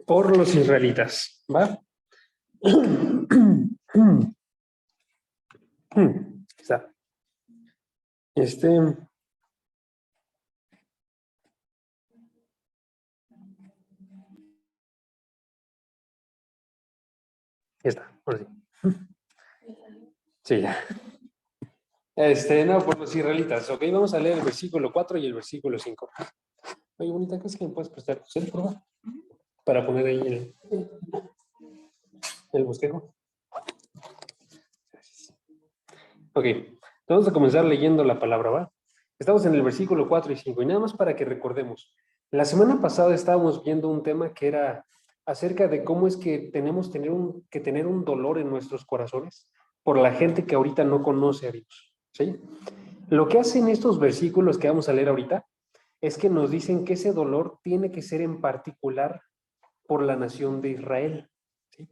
por los israelitas, ¿va? Está. Ya está, ahora sí. Sí, ya. No, por los israelitas. Ok, vamos a leer el versículo 4 y el versículo 5. Oye, bonita, ¿crees que me puedes prestar tu cel, por favor? Para poner ahí el bosquejo. Ok, vamos a comenzar leyendo la palabra, ¿va? Estamos en el versículo 4 y 5, y nada más para que recordemos. La semana pasada estábamos viendo un tema que era acerca de cómo es que tenemos que tener un dolor en nuestros corazones por la gente que ahorita no conoce a Dios, ¿sí? Lo que hacen estos versículos que vamos a leer ahorita es que nos dicen que ese dolor tiene que ser en particular por la nación de Israel, ¿sí?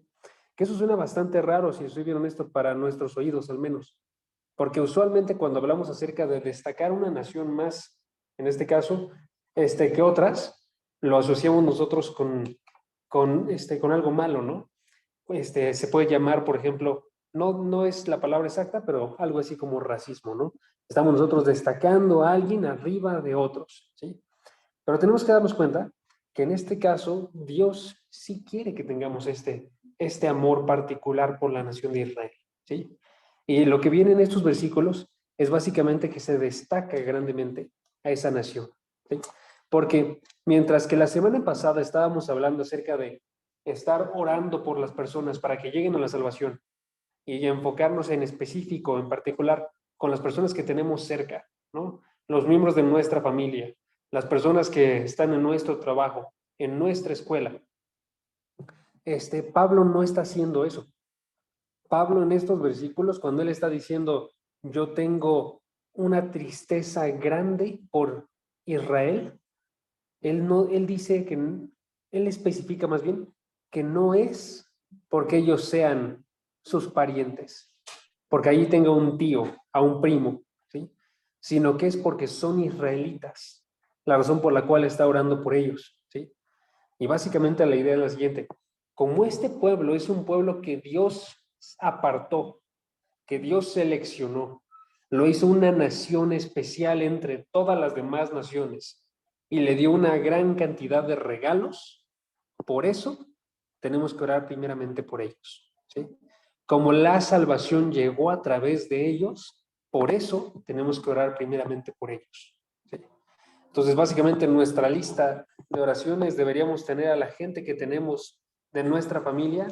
Que eso suena bastante raro, si estoy bien honesto, para nuestros oídos al menos. Porque usualmente cuando hablamos acerca de destacar una nación más, en este caso, que otras, lo asociamos nosotros con algo malo, ¿no? Se puede llamar, por ejemplo, no es la palabra exacta, pero algo así como racismo, ¿no? Estamos nosotros destacando a alguien arriba de otros, ¿sí? Pero tenemos que darnos cuenta que en este caso Dios sí quiere que tengamos este amor particular por la nación de Israel, ¿sí? Y lo que viene en estos versículos es básicamente que se destaca grandemente a esa nación, ¿sí? Porque mientras que la semana pasada estábamos hablando acerca de estar orando por las personas para que lleguen a la salvación y enfocarnos en específico, en particular, con las personas que tenemos cerca, ¿no? Los miembros de nuestra familia, las personas que están en nuestro trabajo, en nuestra escuela. Pablo no está haciendo eso. Pablo en estos versículos, cuando él está diciendo, yo tengo una tristeza grande por Israel, él dice que, él especifica más bien que no es porque ellos sean sus parientes, porque allí tenga un tío, a un primo, ¿sí? Sino que es porque son israelitas, la razón por la cual está orando por ellos, ¿sí? Y básicamente la idea es la siguiente: como este pueblo es un pueblo que Dios apartó, que Dios seleccionó, lo hizo una nación especial entre todas las demás naciones y le dio una gran cantidad de regalos, por eso tenemos que orar primeramente por ellos, ¿sí? Como la salvación llegó a través de ellos, por eso tenemos que orar primeramente por ellos, ¿sí? Entonces, básicamente en nuestra lista de oraciones deberíamos tener a la gente que tenemos de nuestra familia,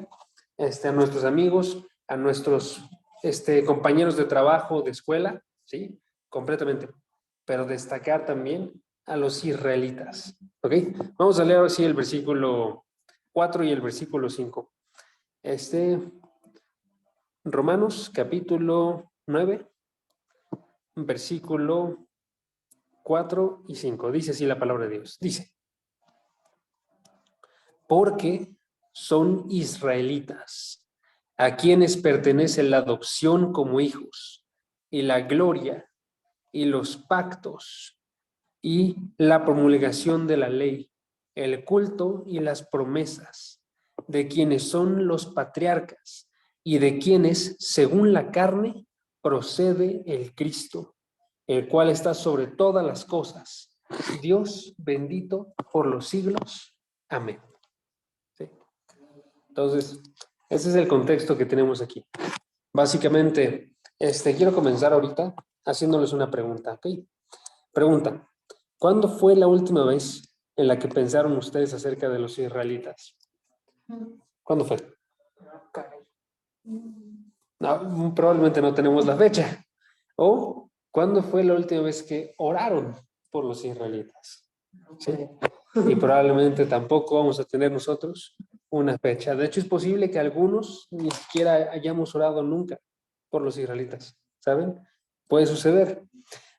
a nuestros amigos, a nuestros compañeros de trabajo, de escuela, ¿sí? Completamente. Pero destacar también a los israelitas, ¿ok? Vamos a leer así el versículo 4 y el versículo 5. Romanos capítulo 9, versículo 4 y 5. Dice así la palabra de Dios. Dice, porque son israelitas, a quienes pertenece la adopción como hijos, y la gloria, y los pactos, y la promulgación de la ley, el culto y las promesas, de quienes son los patriarcas, y de quienes, según la carne, procede el Cristo, el cual está sobre todas las cosas. Dios bendito por los siglos. Amén. ¿Sí? Entonces, ese es el contexto que tenemos aquí. Básicamente, quiero comenzar ahorita haciéndoles una pregunta, ¿ok? Pregunta, ¿cuándo fue la última vez en la que pensaron ustedes acerca de los israelitas? ¿Cuándo fue? No, probablemente no tenemos la fecha. ¿O cuándo fue la última vez que oraron por los israelitas? ¿Sí? Y probablemente tampoco vamos a tener nosotros una fecha. De hecho, es posible que algunos ni siquiera hayamos orado nunca por los israelitas, ¿saben? Puede suceder.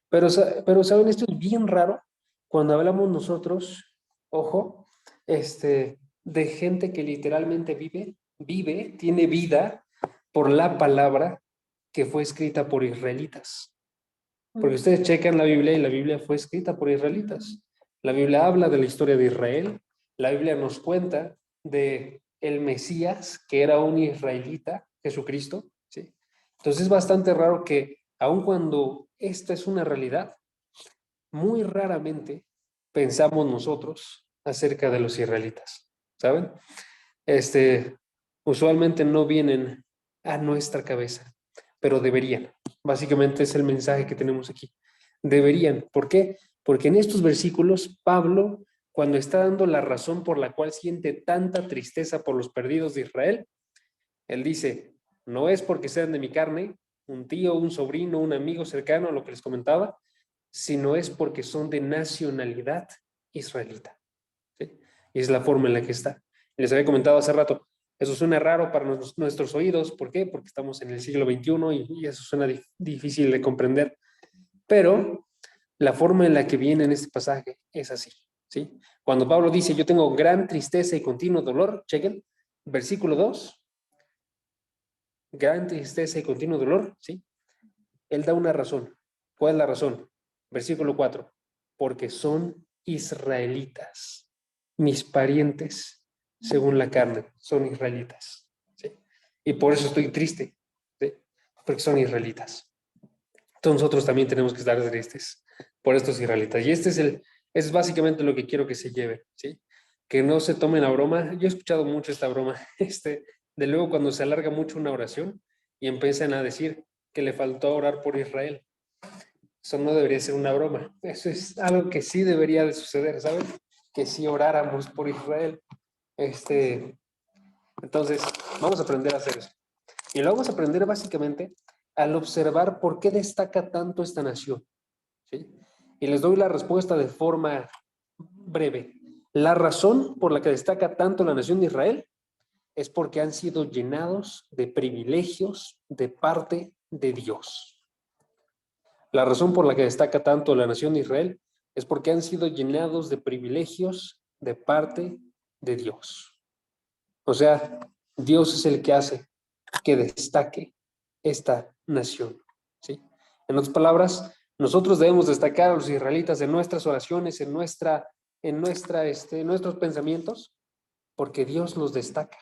Pero ¿saben? Esto es bien raro cuando hablamos nosotros, ojo, de gente que literalmente tiene vida por la palabra que fue escrita por israelitas. Porque ustedes checan la Biblia y la Biblia fue escrita por israelitas. La Biblia habla de la historia de Israel. La Biblia nos cuenta de el Mesías, que era un israelita, Jesucristo, ¿sí? Entonces es bastante raro que, aun cuando esta es una realidad, muy raramente pensamos nosotros acerca de los israelitas, ¿saben? Este, usualmente no vienen a nuestra cabeza, pero deberían. Básicamente es el mensaje que tenemos aquí. Deberían. ¿Por qué? Porque en estos versículos, Pablo, cuando está dando la razón por la cual siente tanta tristeza por los perdidos de Israel, él dice, no es porque sean de mi carne, un tío, un sobrino, un amigo cercano, lo que les comentaba, sino es porque son de nacionalidad israelita. ¿Sí? Y es la forma en la que está. Les había comentado hace rato, eso suena raro para nuestros oídos. ¿Por qué? Porque estamos en el siglo XXI y eso suena difícil de comprender. Pero la forma en la que viene en este pasaje es así. ¿Sí? Cuando Pablo dice, yo tengo gran tristeza y continuo dolor, chequen, versículo 2, gran tristeza y continuo dolor, ¿sí? Él da una razón. ¿Cuál es la razón? Versículo 4, porque son israelitas, mis parientes, según la carne, son israelitas, ¿sí? Y por eso estoy triste, ¿sí? Porque son israelitas. Entonces nosotros también tenemos que estar tristes por estos israelitas. Y es básicamente lo que quiero que se lleve, ¿sí? Que no se tomen a broma. Yo he escuchado mucho esta broma, de luego cuando se alarga mucho una oración y empiezan a decir que le faltó orar por Israel. Eso no debería ser una broma. Eso es algo que sí debería de suceder, ¿saben? Que sí oráramos por Israel. Entonces, vamos a aprender a hacer eso. Y lo vamos a aprender básicamente al observar por qué destaca tanto esta nación, ¿sí? Y les doy la respuesta de forma breve. La razón por la que destaca tanto la nación de Israel es porque han sido llenados de privilegios de parte de Dios. La razón por la que destaca tanto la nación de Israel es porque han sido llenados de privilegios de parte de Dios. O sea, Dios es el que hace que destaque esta nación, ¿sí? En otras palabras, nosotros debemos destacar a los israelitas en nuestras oraciones, en nuestros pensamientos, porque Dios los destaca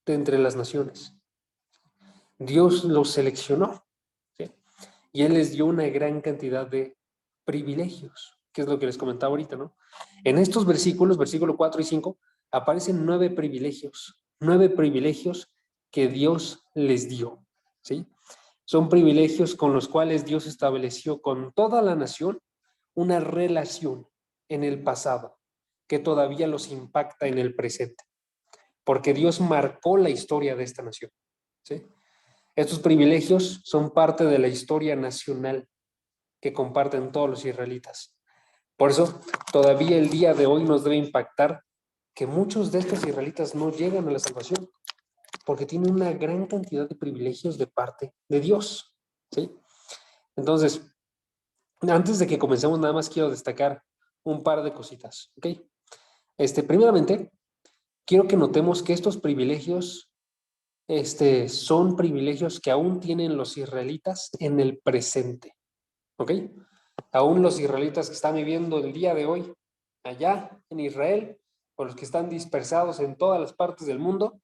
de entre las naciones. Dios los seleccionó, ¿sí? Y Él les dio una gran cantidad de privilegios, que es lo que les comentaba ahorita, ¿no? En estos versículos, versículo 4 y 5, aparecen 9 privilegios que Dios les dio, ¿sí? Son privilegios con los cuales Dios estableció con toda la nación una relación en el pasado que todavía los impacta en el presente, porque Dios marcó la historia de esta nación, ¿sí? Estos privilegios son parte de la historia nacional que comparten todos los israelitas. Por eso, todavía el día de hoy nos debe impactar que muchos de estos israelitas no llegan a la salvación porque tienen una gran cantidad de privilegios de parte de Dios, ¿sí? Entonces, antes de que comencemos, nada más quiero destacar un par de cositas, ¿ok? Primeramente, quiero que notemos que estos privilegios son privilegios que aún tienen los israelitas en el presente, ¿ok? Aún los israelitas que están viviendo el día de hoy allá en Israel, o los que están dispersados en todas las partes del mundo,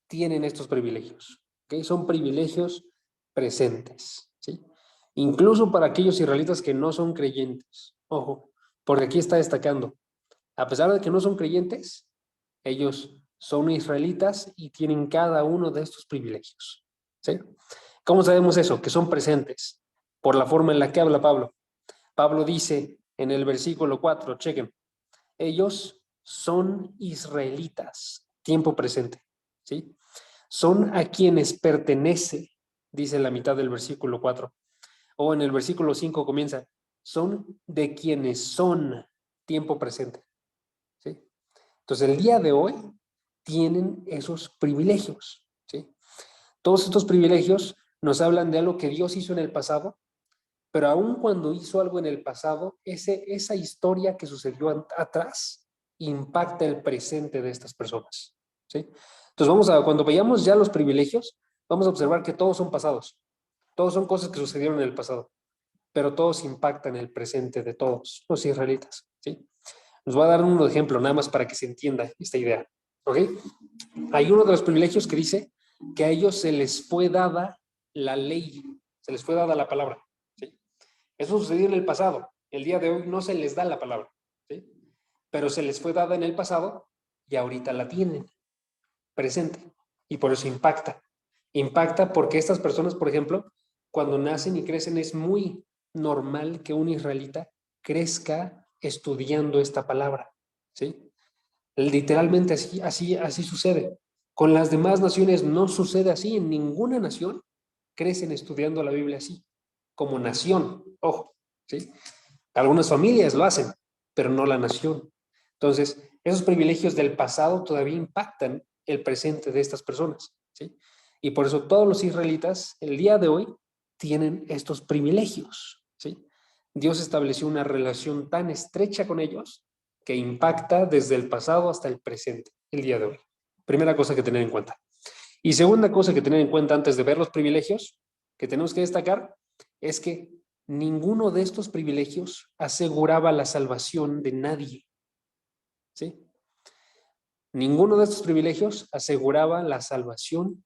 tienen estos privilegios, ¿ok? Son privilegios presentes, ¿sí? Incluso para aquellos israelitas que no son creyentes, ojo, porque aquí está destacando, a pesar de que no son creyentes, ellos son israelitas y tienen cada uno de estos privilegios, ¿sí? ¿Cómo sabemos eso? Que son presentes, por la forma en la que habla Pablo. Pablo dice en el versículo 4, chequen, ellos son israelitas, tiempo presente, ¿sí? Son a quienes pertenece, dice la mitad del versículo 4. O en el versículo 5 comienza, son de quienes son, tiempo presente, ¿sí? Entonces el día de hoy tienen esos privilegios, ¿sí? Todos estos privilegios nos hablan de algo que Dios hizo en el pasado, pero aun cuando hizo algo en el pasado, esa historia que sucedió atrás impacta el presente de estas personas, ¿sí? Entonces cuando veamos ya los privilegios, vamos a observar que todos son pasados, todos son cosas que sucedieron en el pasado, pero todos impactan el presente de todos los israelitas, ¿sí? Nos voy a dar un ejemplo nada más para que se entienda esta idea. ¿Ok? Hay uno de los privilegios que dice que a ellos se les fue dada la ley, se les fue dada la palabra. ¿Sí? Eso sucedió en el pasado. El día de hoy no se les da la palabra, ¿sí? Pero se les fue dada en el pasado y ahorita la tienen presente. Y por eso impacta. Impacta porque estas personas, por ejemplo, cuando nacen y crecen, es muy normal que un israelita crezca estudiando esta palabra. ¿Sí? Literalmente así sucede. Con las demás naciones no sucede así. En ninguna nación crecen estudiando la Biblia así, como nación. Ojo, ¿sí? Algunas familias lo hacen, pero no la nación. Entonces, esos privilegios del pasado todavía impactan el presente de estas personas, ¿sí? Y por eso todos los israelitas, el día de hoy, tienen estos privilegios, ¿sí? Dios estableció una relación tan estrecha con ellos que impacta desde el pasado hasta el presente, el día de hoy. Primera cosa que tener en cuenta. Y segunda cosa que tener en cuenta antes de ver los privilegios que tenemos que destacar es que ninguno de estos privilegios aseguraba la salvación de nadie. ¿Sí? Ninguno de estos privilegios aseguraba la salvación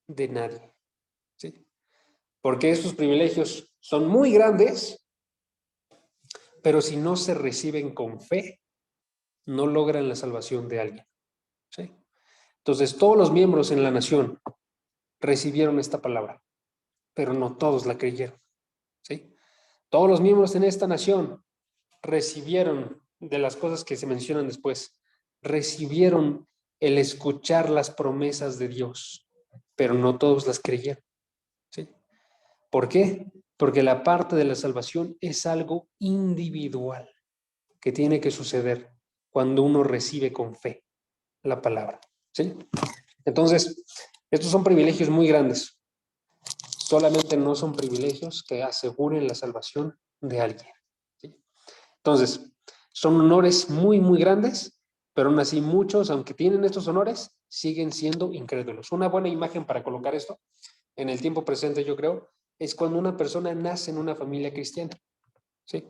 de nadie. ¿Sí? Porque estos privilegios son muy grandes, pero si no se reciben con fe, no logran la salvación de alguien. ¿Sí? Entonces, todos los miembros en la nación recibieron esta palabra, pero no todos la creyeron. ¿Sí? Todos los miembros en esta nación recibieron de las cosas que se mencionan después, recibieron el escuchar las promesas de Dios, pero no todos las creyeron. ¿Sí? ¿Por qué? Porque la parte de la salvación es algo individual que tiene que suceder cuando uno recibe con fe la palabra. ¿Sí? Entonces, estos son privilegios muy grandes. Solamente no son privilegios que aseguren la salvación de alguien. ¿Sí? Entonces, son honores muy, muy grandes, pero aún así muchos, aunque tienen estos honores, siguen siendo incrédulos. Una buena imagen para colocar esto en el tiempo presente, yo creo, es cuando una persona nace en una familia cristiana. ¿Sí?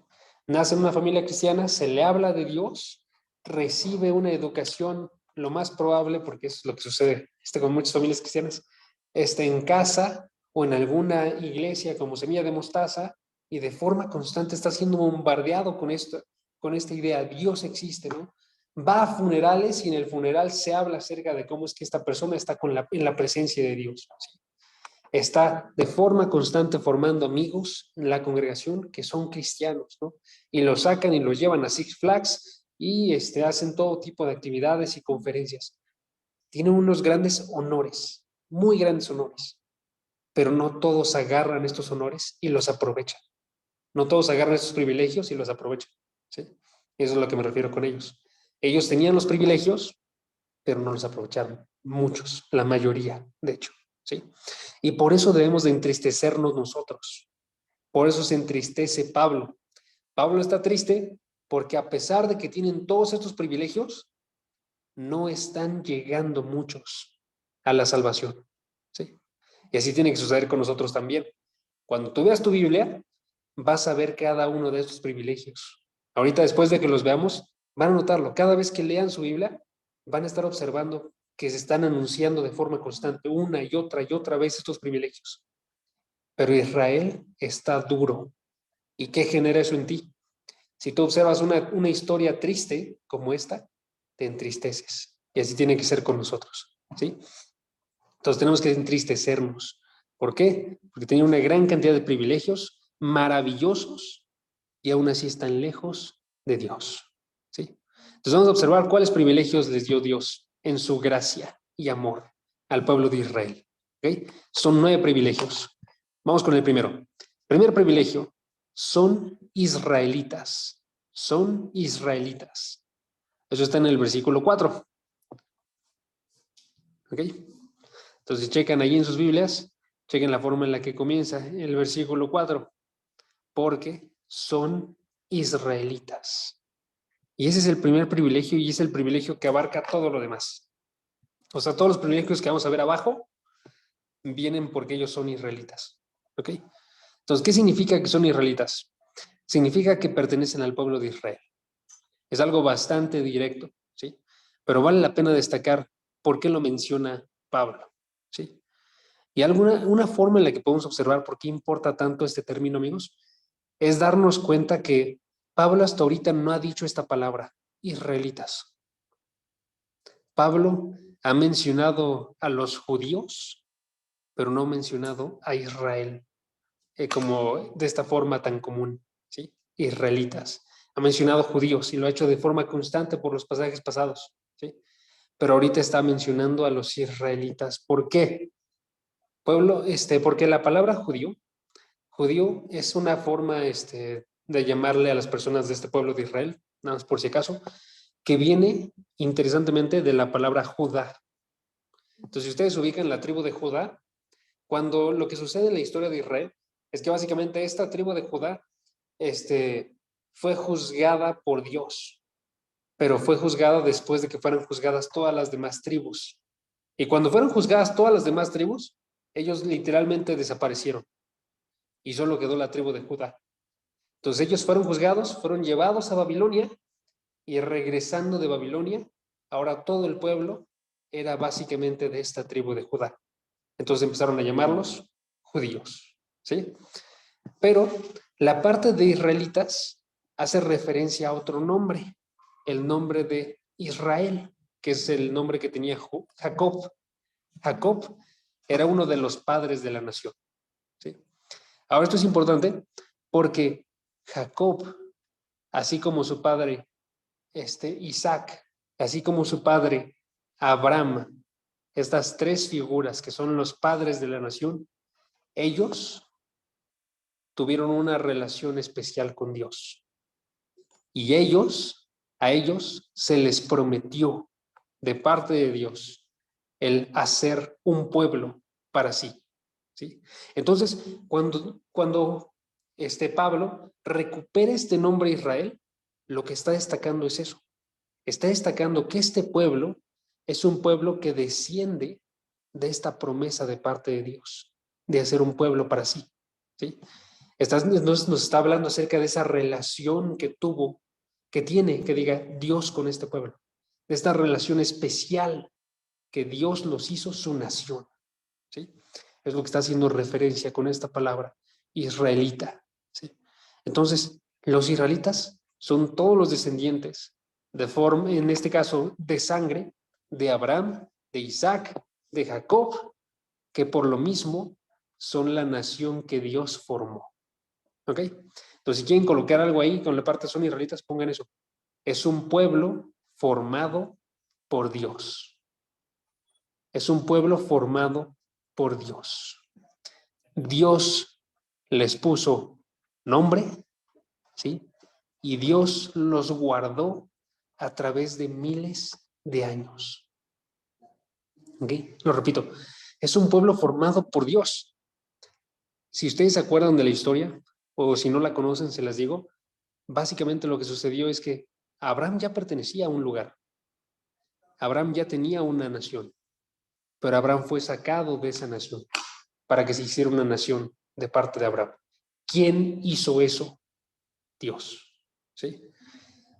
Nace en una familia cristiana, se le habla de Dios, recibe una educación, lo más probable, porque es lo que sucede con muchas familias cristianas, en casa o en alguna iglesia como semilla de mostaza, y de forma constante está siendo bombardeado con esta idea, Dios existe, ¿no? Va a funerales y en el funeral se habla acerca de cómo es que esta persona está en la presencia de Dios. ¿Sí? Está de forma constante formando amigos en la congregación que son cristianos, ¿no? Y los sacan y los llevan a Six Flags y hacen todo tipo de actividades y conferencias. Tienen unos grandes honores, muy grandes honores, pero no todos agarran estos honores y los aprovechan. No todos agarran estos privilegios y los aprovechan. ¿Sí? Eso es a lo que me refiero con ellos. Ellos tenían los privilegios, pero no los aprovecharon. Muchos, la mayoría, de hecho. ¿Sí? Y por eso debemos de entristecernos nosotros. Por eso se entristece Pablo. Pablo está triste porque a pesar de que tienen todos estos privilegios, no están llegando muchos a la salvación. ¿Sí? Y así tiene que suceder con nosotros también. Cuando tú veas tu Biblia, vas a ver cada uno de estos privilegios. Ahorita, después de que los veamos, van a notarlo. Cada vez que lean su Biblia, van a estar observando que se están anunciando de forma constante una y otra vez estos privilegios. Pero Israel está duro. ¿Y qué genera eso en ti? Si tú observas una historia triste como esta, te entristeces. Y así tiene que ser con nosotros. ¿Sí? Entonces tenemos que entristecernos. ¿Por qué? Porque tienen una gran cantidad de privilegios maravillosos y aún así están lejos de Dios. ¿Sí? Entonces vamos a observar cuáles privilegios les dio Dios en su gracia y amor al pueblo de Israel. ¿Okay? Son 9 privilegios. Vamos con el primero. Primer privilegio, son israelitas. Son israelitas. Eso está en el versículo 4. ¿Ok? Entonces checan ahí en sus Biblias, chequen la forma en la que comienza el versículo 4. Porque son israelitas. Y ese es el primer privilegio y es el privilegio que abarca todo lo demás. O sea, todos los privilegios que vamos a ver abajo vienen porque ellos son israelitas. ¿Ok? Entonces, ¿qué significa que son israelitas? Significa que pertenecen al pueblo de Israel. Es algo bastante directo, ¿sí? pero vale la pena destacar por qué lo menciona Pablo, ¿sí? Y una forma en la que podemos observar por qué importa tanto este término, amigos, es darnos cuenta que Pablo hasta ahorita no ha dicho esta palabra, israelitas. Pablo ha mencionado a los judíos, pero no ha mencionado a Israel como de esta forma tan común, ¿sí? Israelitas. Ha mencionado judíos y lo ha hecho de forma constante por los pasajes pasados, ¿sí? Pero ahorita está mencionando a los israelitas. ¿Por qué? Pueblo, porque la palabra judío es una forma de llamarle a las personas de este pueblo de Israel, nada más por si acaso, que viene interesantemente de la palabra Judá. Entonces, si ustedes ubican la tribu de Judá, cuando lo que sucede en la historia de Israel es que básicamente esta tribu de Judá fue juzgada por Dios, pero fue juzgada después de que fueran juzgadas todas las demás tribus. Y cuando fueron juzgadas todas las demás tribus, ellos literalmente desaparecieron y solo quedó la tribu de Judá. Entonces ellos fueron juzgados, fueron llevados a Babilonia y regresando de Babilonia, ahora todo el pueblo era básicamente de esta tribu de Judá. Entonces empezaron a llamarlos judíos, ¿sí? Pero la parte de israelitas hace referencia a otro nombre, el nombre de Israel, que es el nombre que tenía Jacob. Jacob era uno de los padres de la nación, ¿sí? Ahora esto es importante porque Jacob, así como su padre Isaac, así como su padre Abraham, estas tres figuras que son los padres de la nación, ellos tuvieron una relación especial con Dios. Y a ellos se les prometió de parte de Dios el hacer un pueblo para sí, ¿sí? Entonces, cuando Pablo recupera este nombre Israel, lo que está destacando es eso. Está destacando que este pueblo es un pueblo que desciende de esta promesa de parte de Dios, de hacer un pueblo para sí, ¿sí? Nos está hablando acerca de esa relación que tuvo, que tiene, que diga Dios con este pueblo, de esta relación especial que Dios los hizo su nación, ¿sí? Es lo que está haciendo referencia con esta palabra, israelita, ¿sí? Entonces, los israelitas son todos los descendientes, en este caso, de sangre, de Abraham, de Isaac, de Jacob, que por lo mismo son la nación que Dios formó. ¿Ok? Entonces, si quieren colocar algo ahí con la parte son israelitas, pongan eso. Es un pueblo formado por Dios. Es un pueblo formado por Dios. Dios les puso nombre, ¿sí? Y Dios los guardó a través de miles de años. ¿Ok? Lo repito, es un pueblo formado por Dios. Si ustedes se acuerdan de la historia, o si no la conocen, se las digo, básicamente lo que sucedió es que Abraham ya pertenecía a un lugar. Abraham ya tenía una nación, pero Abraham fue sacado de esa nación para que se hiciera una nación de parte de Abraham. ¿Quién hizo eso? Dios. ¿Sí?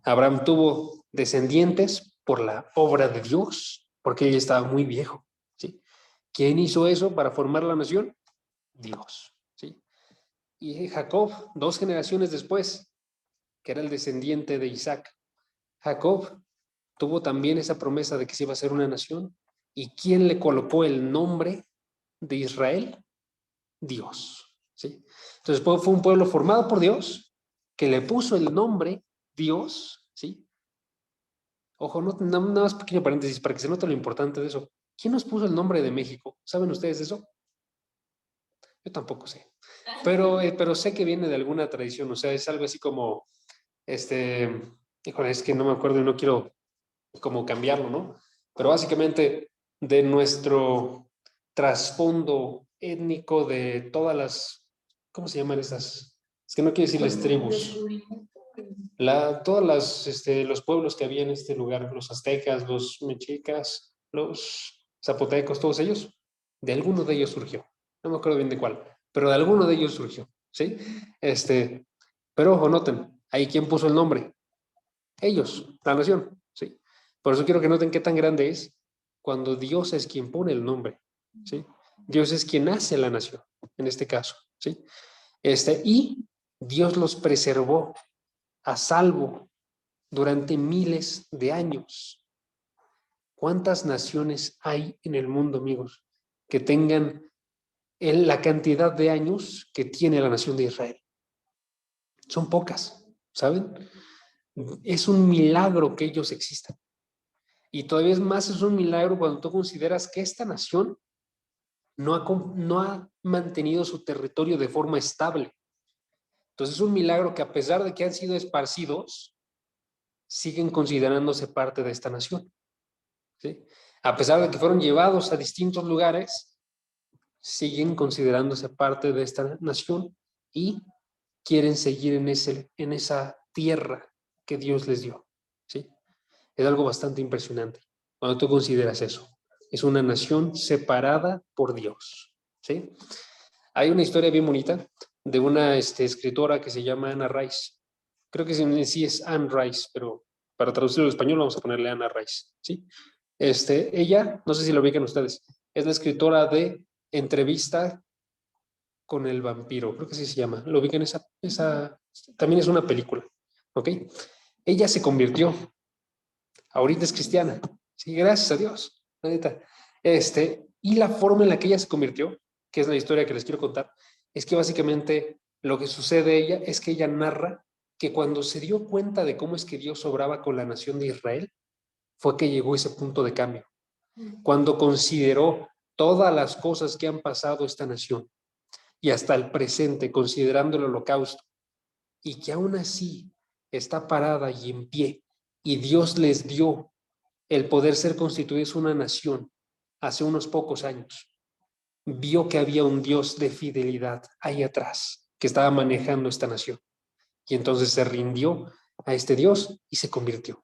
Abraham tuvo descendientes por la obra de Dios, porque él estaba muy viejo. ¿Sí? ¿Quién hizo eso para formar la nación? Dios. ¿Sí? Y Jacob, 2 generaciones después, que era el descendiente de Isaac, Jacob tuvo también esa promesa de que se iba a hacer una nación. ¿Y quién le colocó el nombre de Israel? Dios. ¿Sí? Entonces fue un pueblo formado por Dios que le puso el nombre Dios. ¿Sí? Ojo, nada más pequeño paréntesis para que se note lo importante de eso. ¿Quién nos puso el nombre de México? ¿Saben ustedes eso? Yo tampoco sé. Pero sé que viene de alguna tradición, o sea, es algo así como, híjole, es que no me acuerdo y no quiero como cambiarlo, ¿no? Pero básicamente de nuestro trasfondo étnico de todas las, ¿cómo se llaman esas? Es que no quiero decirles tribus. Todas los pueblos que había en este lugar, los aztecas, los mexicas, los zapotecos, todos ellos, de alguno de ellos surgió. No me acuerdo bien de cuál, pero de alguno de ellos surgió, ¿sí? Pero ojo, noten, ahí quién puso el nombre. Ellos, la nación, ¿sí? Por eso quiero que noten qué tan grande es cuando Dios es quien pone el nombre, ¿sí? Dios es quien hace la nación, en este caso, ¿sí? Y Dios los preservó a salvo durante miles de años. ¿Cuántas naciones hay en el mundo, amigos, que tengan la cantidad de años que tiene la nación de Israel? Son pocas, ¿saben? Es un milagro que ellos existan. Y todavía es más, es un milagro cuando tú consideras que esta nación no ha mantenido su territorio de forma estable. Entonces es un milagro que a pesar de que han sido esparcidos, siguen considerándose parte de esta nación, ¿sí? A pesar de que fueron llevados a distintos lugares, siguen considerándose parte de esta nación y quieren seguir en esa tierra que Dios les dio, ¿sí? Es algo bastante impresionante cuando tú consideras eso. Es una nación separada por Dios, ¿sí? Hay una historia bien bonita de una escritora que se llama Anna Rice. Creo que sí es Anne Rice, pero para traducirlo al español vamos a ponerle Anna Rice, ¿sí? Ella, no sé si lo ubican ustedes, es la escritora de Entrevista con el vampiro, creo que así se llama. ¿Lo ubican? También es una película, ¿ok? Ella se convirtió, ahorita es cristiana, sí, gracias a Dios, la neta. Y la forma en la que ella se convirtió, que es la historia que les quiero contar, es que básicamente lo que sucede ella es que ella narra que cuando se dio cuenta de cómo es que Dios obraba con la nación de Israel, fue que llegó ese punto de cambio. Cuando consideró todas las cosas que han pasado esta nación y hasta el presente, considerando el holocausto, y que aún así está parada y en pie, y Dios les dio el poder ser constituidos una nación hace unos pocos años, vio que había un Dios de fidelidad ahí atrás que estaba manejando esta nación. Y entonces se rindió a este Dios y se convirtió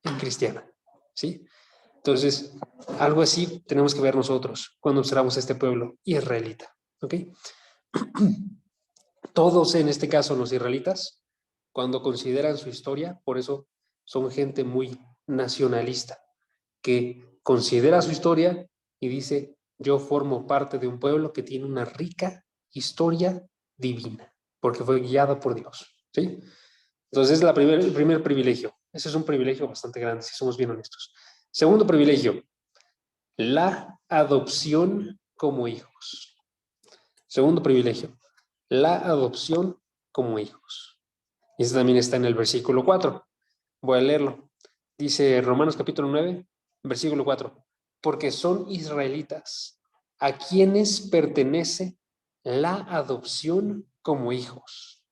en cristiana, ¿sí? Entonces, algo así tenemos que ver nosotros cuando observamos a este pueblo israelita, ¿ok? Todos, en este caso los israelitas, cuando consideran su historia, por eso son gente muy nacionalista, que considera su historia y dice, yo formo parte de un pueblo que tiene una rica historia divina, porque fue guiada por Dios, ¿sí? Entonces, es el primer privilegio. Ese es un privilegio bastante grande, si somos bien honestos. Segundo privilegio, la adopción como hijos. Segundo privilegio, la adopción como hijos. Y eso también está en el versículo 4. Voy a leerlo. Dice Romanos capítulo 9, versículo 4. Porque son israelitas a quienes pertenece la adopción como hijos.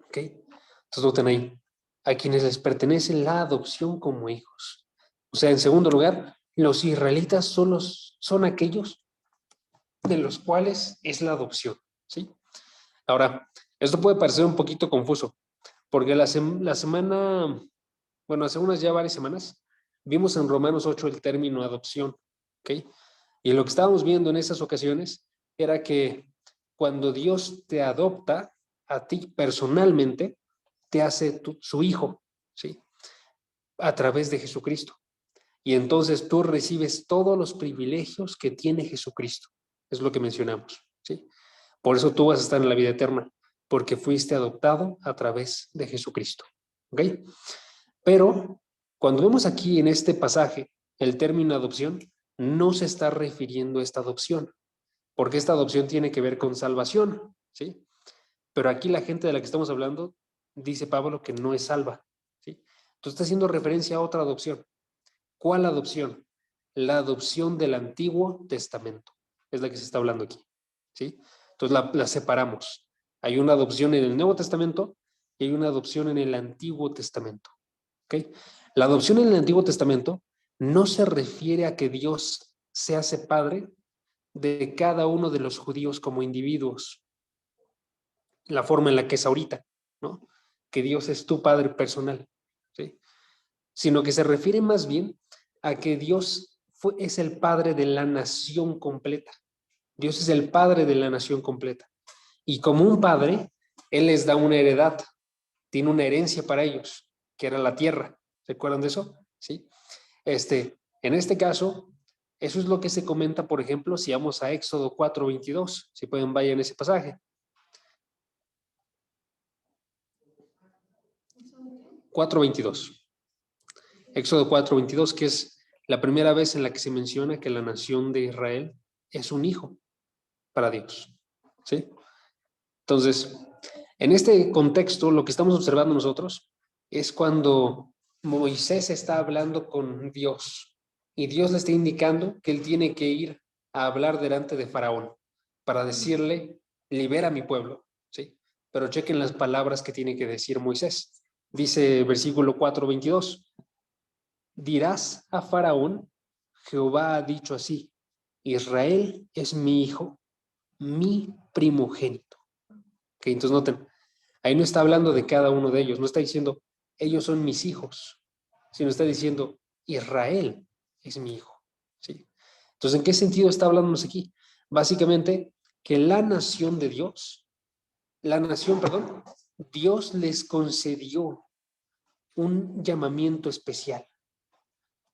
¿Ok? Entonces noten ahí, a quienes les pertenece la adopción como hijos. O sea, en segundo lugar, los israelitas son aquellos de los cuales es la adopción, ¿sí? Ahora, esto puede parecer un poquito confuso, porque la semana, bueno, hace unas ya varias semanas, vimos en Romanos 8 el término adopción, ¿ok? Y lo que estábamos viendo en esas ocasiones era que cuando Dios te adopta a ti personalmente, te hace su hijo, ¿sí? A través de Jesucristo. Y entonces tú recibes todos los privilegios que tiene Jesucristo. Es lo que mencionamos, ¿sí? Por eso tú vas a estar en la vida eterna, porque fuiste adoptado a través de Jesucristo, ¿ok? Pero cuando vemos aquí en este pasaje el término adopción, no se está refiriendo a esta adopción, porque esta adopción tiene que ver con salvación, ¿sí? Pero aquí la gente de la que estamos hablando, dice Pablo que no es salva, ¿sí? Entonces está haciendo referencia a otra adopción. ¿Cuál adopción? La adopción del Antiguo Testamento. Es la que se está hablando aquí, ¿sí? Entonces la separamos. Hay una adopción en el Nuevo Testamento y hay una adopción en el Antiguo Testamento, ¿ok? La adopción en el Antiguo Testamento no se refiere a que Dios se hace padre de cada uno de los judíos como individuos, la forma en la que es ahorita, ¿no? Que Dios es tu padre personal, ¿sí? Sino que se refiere más bien a que Dios es el padre de la nación completa. Dios es el padre de la nación completa. Y como un padre, Él les da una heredad, tiene una herencia para ellos, que era la tierra. ¿Se acuerdan de eso? ¿sí? En este caso, eso es lo que se comenta, por ejemplo, si vamos a Éxodo 4:22, si pueden vayan ese pasaje. 4:22. Éxodo 4:22, que es la primera vez en la que se menciona que la nación de Israel es un hijo para Dios, ¿sí? Entonces, en este contexto, lo que estamos observando nosotros es cuando Moisés está hablando con Dios y Dios le está indicando que él tiene que ir a hablar delante de Faraón para decirle, libera a mi pueblo, ¿sí? Pero chequen las palabras que tiene que decir Moisés. Dice versículo 4:22, dirás a Faraón, Jehová ha dicho así, Israel es mi hijo, mi primogénito. Ok, entonces noten, ahí no está hablando de cada uno de ellos, no está diciendo, ellos son mis hijos, sino está diciendo, Israel es mi hijo, ¿sí? Entonces, ¿en qué sentido está hablándonos aquí? Básicamente, que la nación de Dios, perdón, Dios les concedió un llamamiento especial,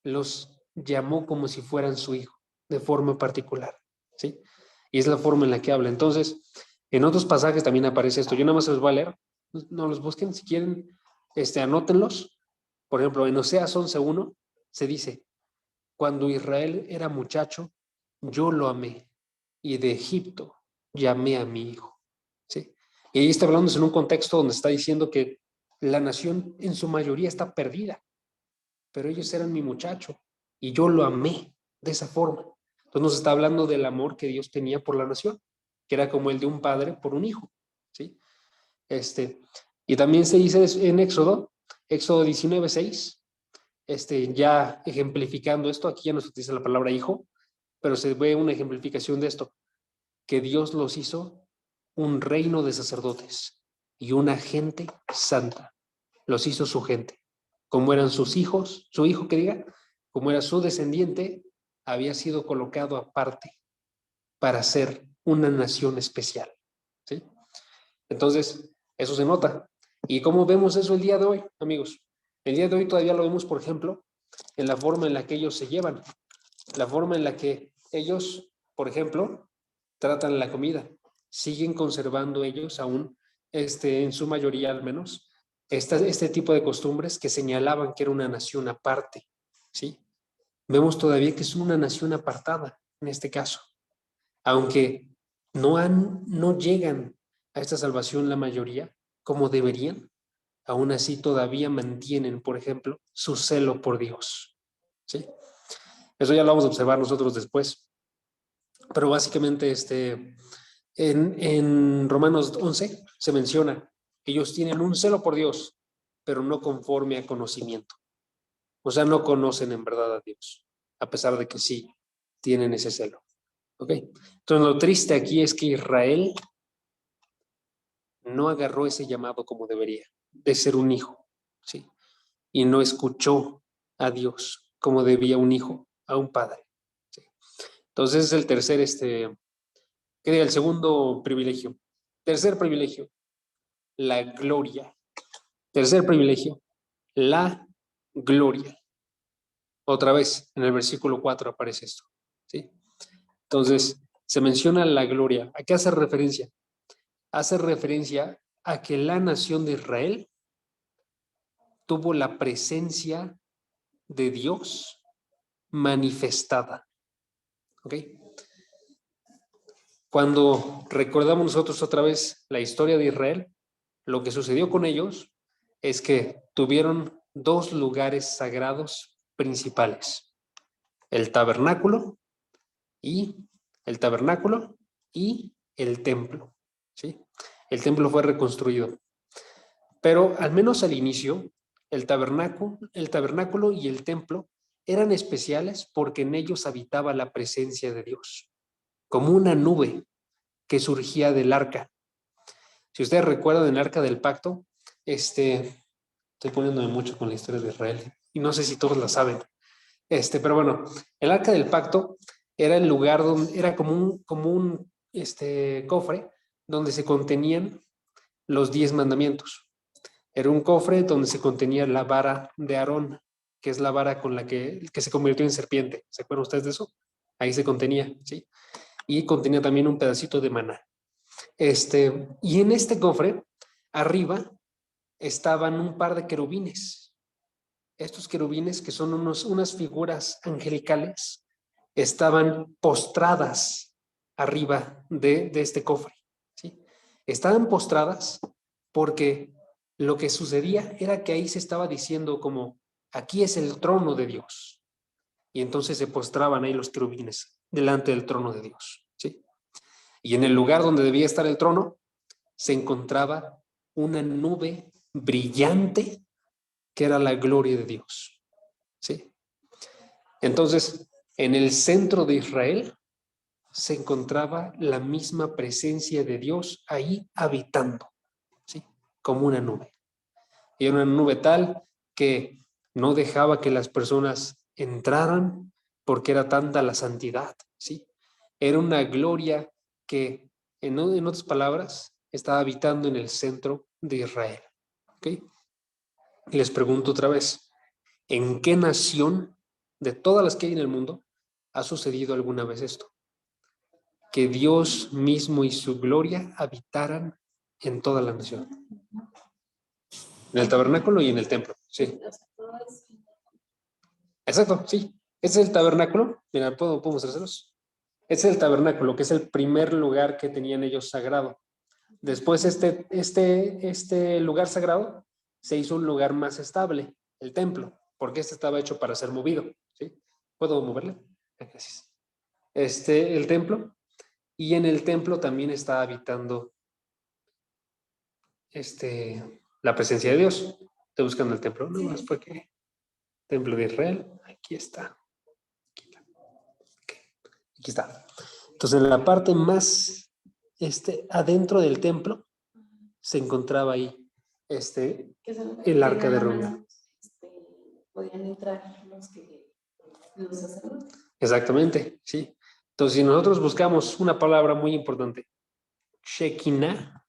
los llamó como si fueran su hijo, de forma particular, ¿sí? Y es la forma en la que habla. Entonces, en otros pasajes también aparece esto. Yo nada más se los voy a leer. No los busquen. Si quieren, anótenlos. Por ejemplo, en Oseas 11:1 se dice, cuando Israel era muchacho, yo lo amé. Y de Egipto llamé a mi hijo. ¿Sí? Y ahí está hablando en un contexto donde está diciendo que la nación en su mayoría está perdida. Pero ellos eran mi muchacho y yo lo amé de esa forma. Entonces nos está hablando del amor que Dios tenía por la nación, que era como el de un padre por un hijo, ¿sí? Y también se dice en Éxodo 19:6, ya ejemplificando esto, aquí ya no se utiliza la palabra hijo, pero se ve una ejemplificación de esto, que Dios los hizo un reino de sacerdotes y una gente santa. Los hizo su gente. Como eran sus hijos, su hijo que diga, como era su descendiente, había sido colocado aparte para ser una nación especial, ¿sí? Entonces, eso se nota. ¿Y cómo vemos eso el día de hoy, amigos? El día de hoy todavía lo vemos, por ejemplo, en la forma en la que ellos se llevan, la forma en la que ellos, por ejemplo, tratan la comida. Siguen conservando ellos aún, en su mayoría al menos, este tipo de costumbres que señalaban que era una nación aparte, ¿sí? Vemos todavía que es una nación apartada en este caso, aunque no llegan a esta salvación la mayoría como deberían, aún así todavía mantienen, por ejemplo, su celo por Dios, ¿sí? Eso ya lo vamos a observar nosotros después, pero básicamente en Romanos 11 se menciona que ellos tienen un celo por Dios, pero no conforme a conocimiento. O sea, no conocen en verdad a Dios, a pesar de que sí tienen ese celo. ¿Ok? Entonces, lo triste aquí es que Israel no agarró ese llamado como debería, de ser un hijo, ¿sí? Y no escuchó a Dios como debía un hijo a un padre, ¿sí? Entonces, es el tercer, ¿qué diga? El segundo privilegio. Tercer privilegio, la gloria. Tercer privilegio, la gloria. Otra vez, en el versículo 4 aparece esto, ¿sí? Entonces, se menciona la gloria. ¿A qué hace referencia? Hace referencia a que la nación de Israel tuvo la presencia de Dios manifestada, ¿ok? Cuando recordamos nosotros otra vez la historia de Israel, lo que sucedió con ellos es que tuvieron dos lugares sagrados principales, el tabernáculo y el tabernáculo y el templo, ¿sí? El templo fue reconstruido, pero al menos al inicio, el tabernáculo y el templo eran especiales porque en ellos habitaba la presencia de Dios, como una nube que surgía del arca. Si ustedes recuerdan el arca del pacto, estoy poniéndome mucho con la historia de Israel y no sé si todos la saben, pero bueno, el arca del pacto era el lugar donde era como un cofre donde se contenían los 10 mandamientos. Era un cofre donde se contenía la vara de Aarón, que es la vara con la que se convirtió en serpiente. ¿Se acuerdan ustedes de eso? Ahí se contenía, ¿sí? Y contenía también un pedacito de maná. Y en este cofre, arriba, estaban un par de querubines. Estos querubines, que son unas figuras angelicales, estaban postradas arriba de este cofre, ¿sí? Estaban postradas porque lo que sucedía era que ahí se estaba diciendo como, aquí es el trono de Dios. Y entonces se postraban ahí los querubines delante del trono de Dios, ¿sí? Y en el lugar donde debía estar el trono se encontraba una nube brillante que era la gloria de Dios, ¿sí? Entonces, en el centro de Israel se encontraba la misma presencia de Dios ahí habitando, ¿sí? Como una nube. Y era una nube tal que no dejaba que las personas entraran porque era tanta la santidad, ¿sí? Era una gloria que, en otras palabras, estaba habitando en el centro de Israel, ¿ok? Y les pregunto otra vez, ¿en qué nación de todas las que hay en el mundo ha sucedido alguna vez esto? Que Dios mismo y su gloria habitaran en toda la nación. En el tabernáculo y en el templo, sí. Exacto, sí. Este es el tabernáculo. Mira, puedo mostrárselos. Este es el tabernáculo, que es el primer lugar que tenían ellos sagrado. Después este lugar sagrado se hizo un lugar más estable, el templo, porque este estaba hecho para ser movido, ¿sí? ¿Puedo moverle? Gracias. El templo, y en el templo también está habitando la presencia de Dios. Estoy buscando el templo, no más porque templo de Israel, aquí está. Aquí está. Entonces, en la parte más adentro del templo se encontraba ahí el arca de reunión. Podían entrar los sacerdotes. Exactamente, sí. Entonces, si nosotros buscamos una palabra muy importante, Shekinah,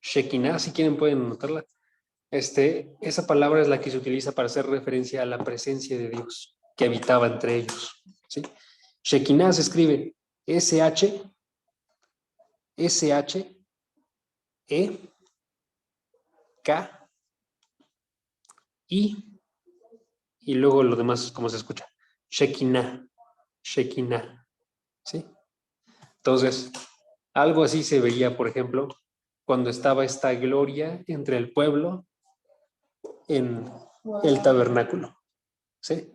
si quieren pueden anotarla. Esa palabra es la que se utiliza para hacer referencia a la presencia de Dios que habitaba entre ellos, ¿sí? Shekinah se escribe S-H-E y luego lo demás, como se escucha, Shekinah, ¿sí? Entonces, algo así se veía, por ejemplo, cuando estaba esta gloria entre el pueblo en el tabernáculo, ¿sí?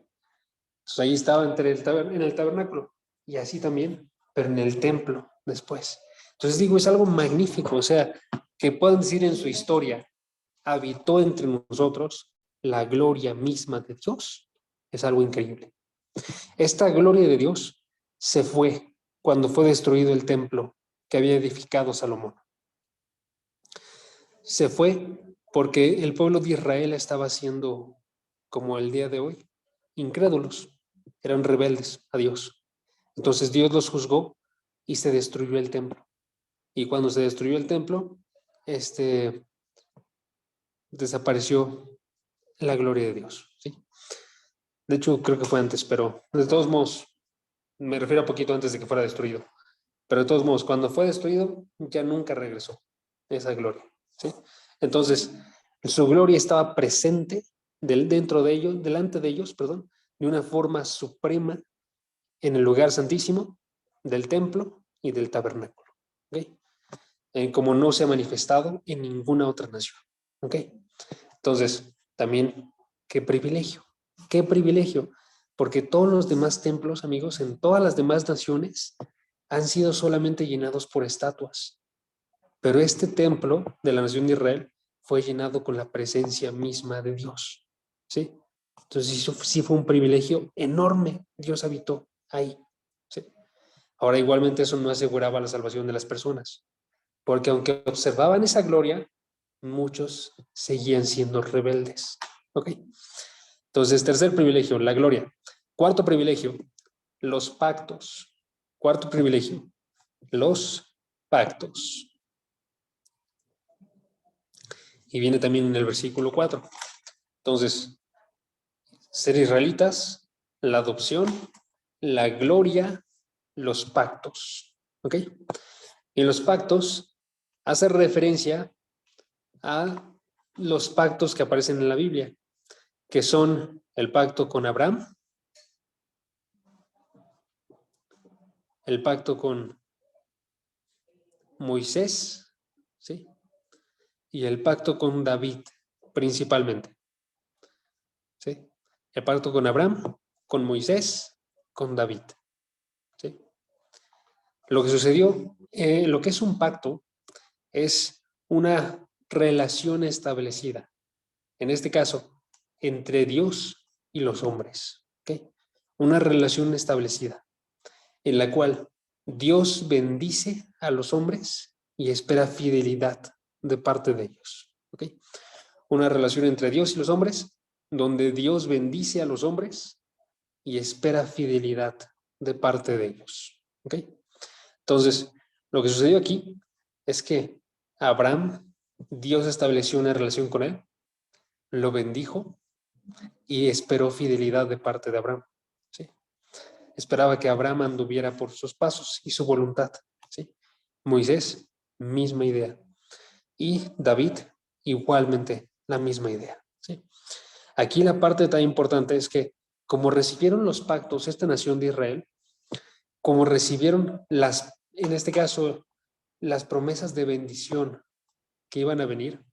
Entonces ahí estaba en el tabernáculo y así también, pero en el templo después. Entonces digo, es algo magnífico, o sea, que puedan decir en su historia, habitó entre nosotros la gloria misma de Dios, es algo increíble. Esta gloria de Dios se fue cuando fue destruido el templo que había edificado Salomón. Se fue porque el pueblo de Israel estaba siendo, como el día de hoy, incrédulos, eran rebeldes a Dios. Entonces Dios los juzgó y se destruyó el templo. Y cuando se destruyó el templo, desapareció la gloria de Dios, ¿sí? De hecho, creo que fue antes, pero de todos modos, me refiero a poquito antes de que fuera destruido. Pero de todos modos, cuando fue destruido, ya nunca regresó esa gloria, ¿sí? Entonces, su gloria estaba presente dentro de ellos, delante de ellos, perdón, de una forma suprema en el lugar santísimo del templo y del tabernáculo, ¿ok? Como no se ha manifestado en ninguna otra nación, ¿ok? Entonces, también, qué privilegio, porque todos los demás templos, amigos, en todas las demás naciones han sido solamente llenados por estatuas, pero este templo de la nación de Israel fue llenado con la presencia misma de Dios, ¿sí? Entonces sí fue un privilegio enorme, Dios habitó ahí, ¿sí? Ahora igualmente eso no aseguraba la salvación de las personas, porque aunque observaban esa gloria, muchos seguían siendo rebeldes, ¿ok? Entonces, tercer privilegio, la gloria. Cuarto privilegio, los pactos. Cuarto privilegio, los pactos. Y viene también en el versículo 4. Entonces, ser israelitas, la adopción, la gloria, los pactos. ¿Ok? Y los pactos hace referencia a los pactos que aparecen en la Biblia, que son el pacto con Abraham, el pacto con Moisés, ¿sí? Y el pacto con David, principalmente. ¿Sí? El pacto con Abraham, con Moisés, con David. ¿Sí? Lo que sucedió, lo que es un pacto, es una relación establecida, en este caso, entre Dios y los hombres. ¿Ok? Una relación establecida, en la cual Dios bendice a los hombres y espera fidelidad de parte de ellos. ¿Ok? Una relación entre Dios y los hombres, donde Dios bendice a los hombres y espera fidelidad de parte de ellos. ¿Ok? Entonces, lo que sucedió aquí es que Abraham, Dios estableció una relación con él, lo bendijo y esperó fidelidad de parte de Abraham. ¿Sí? Esperaba que Abraham anduviera por sus pasos y su voluntad. ¿Sí? Moisés, misma idea. Y David, igualmente la misma idea. ¿Sí? Aquí la parte tan importante es que como recibieron los pactos esta nación de Israel, como recibieron en este caso, las promesas de bendición que iban a venir,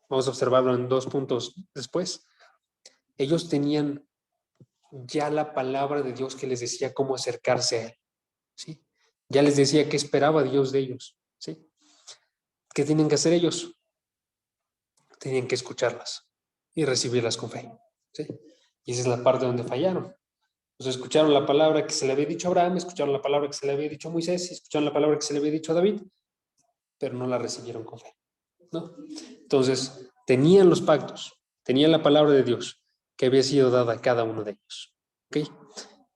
vamos a observarlo en 2 puntos después, ellos tenían ya la palabra de Dios que les decía cómo acercarse a Él. ¿Sí? Ya les decía qué esperaba Dios de ellos. ¿Sí? ¿Qué tienen que hacer ellos? Tenían que escucharlas y recibirlas con fe. ¿Sí? Y esa es la parte donde fallaron. Entonces escucharon la palabra que se le había dicho a Abraham, escucharon la palabra que se le había dicho a Moisés, y escucharon la palabra que se le había dicho a David, pero no la recibieron con fe. ¿No? Entonces, tenían los pactos, tenían la palabra de Dios que había sido dada a cada uno de ellos. ¿Okay?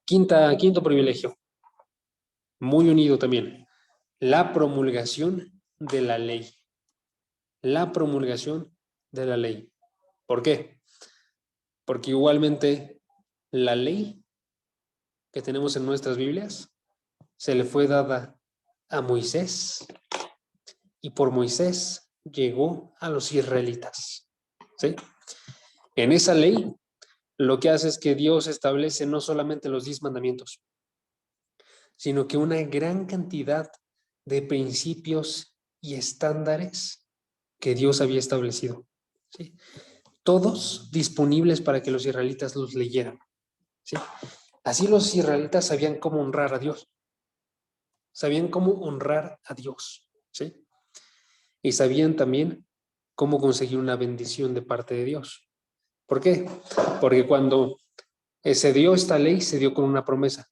Quinto privilegio, muy unido también, la promulgación de la ley. La promulgación de la ley. ¿Por qué? Porque igualmente la ley que tenemos en nuestras Biblias se le fue dada a Moisés y por Moisés llegó a los israelitas. ¿Sí? En esa ley lo que hace es que Dios establece no solamente los 10 mandamientos, sino que una gran cantidad de principios y estándares que Dios había establecido. ¿Sí? Todos disponibles para que los israelitas los leyeran. ¿Sí? Así los israelitas sabían cómo honrar a Dios. Sabían cómo honrar a Dios. ¿Sí? Y sabían también cómo conseguir una bendición de parte de Dios. ¿Por qué? Porque cuando se dio esta ley, se dio con una promesa.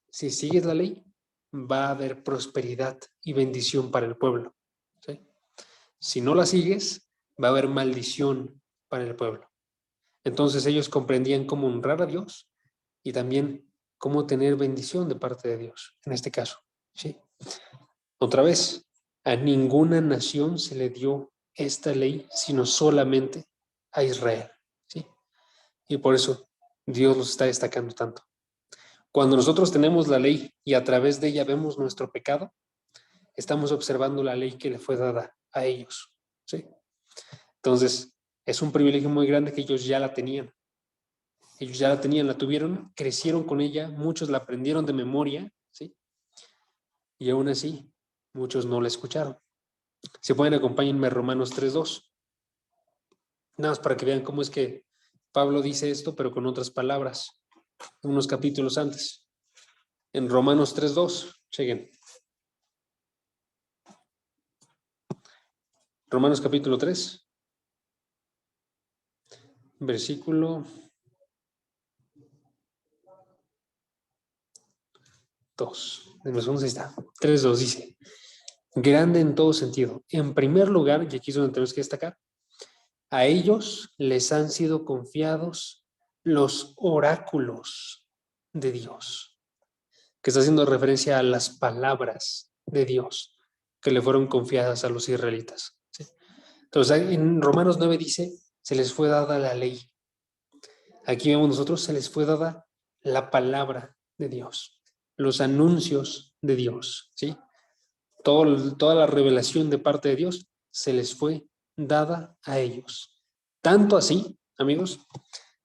Si sigues la ley, va a haber prosperidad y bendición para el pueblo. ¿Sí? Si no la sigues, va a haber maldición para el pueblo. Entonces ellos comprendían cómo honrar a Dios y también cómo tener bendición de parte de Dios, en este caso. ¿Sí? Otra vez, a ninguna nación se le dio esta ley, sino solamente a Israel. ¿Sí? Y por eso Dios los está destacando tanto. Cuando nosotros tenemos la ley y a través de ella vemos nuestro pecado, estamos observando la ley que le fue dada a ellos. ¿Sí? Entonces, es un privilegio muy grande que ellos ya la tenían. Ellos ya la tenían, la tuvieron, crecieron con ella, muchos la aprendieron de memoria, ¿sí? Y aún así, muchos no la escucharon. Si pueden, acompáñenme a Romanos 3:2. Nada más para que vean cómo es que Pablo dice esto, pero con otras palabras, unos capítulos antes. En Romanos 3:2, chequen. Romanos capítulo 3, versículo 2. En los segundos ahí está. 3:2 dice, grande en todo sentido. En primer lugar, y aquí es donde tenemos que destacar, a ellos les han sido confiados los oráculos de Dios, que está haciendo referencia a las palabras de Dios que le fueron confiadas a los israelitas. ¿Sí? Entonces, en Romanos 9 dice, se les fue dada la ley. Aquí vemos nosotros, se les fue dada la palabra de Dios, los anuncios de Dios, ¿sí? Toda la revelación de parte de Dios se les fue dada a ellos. Tanto así, amigos,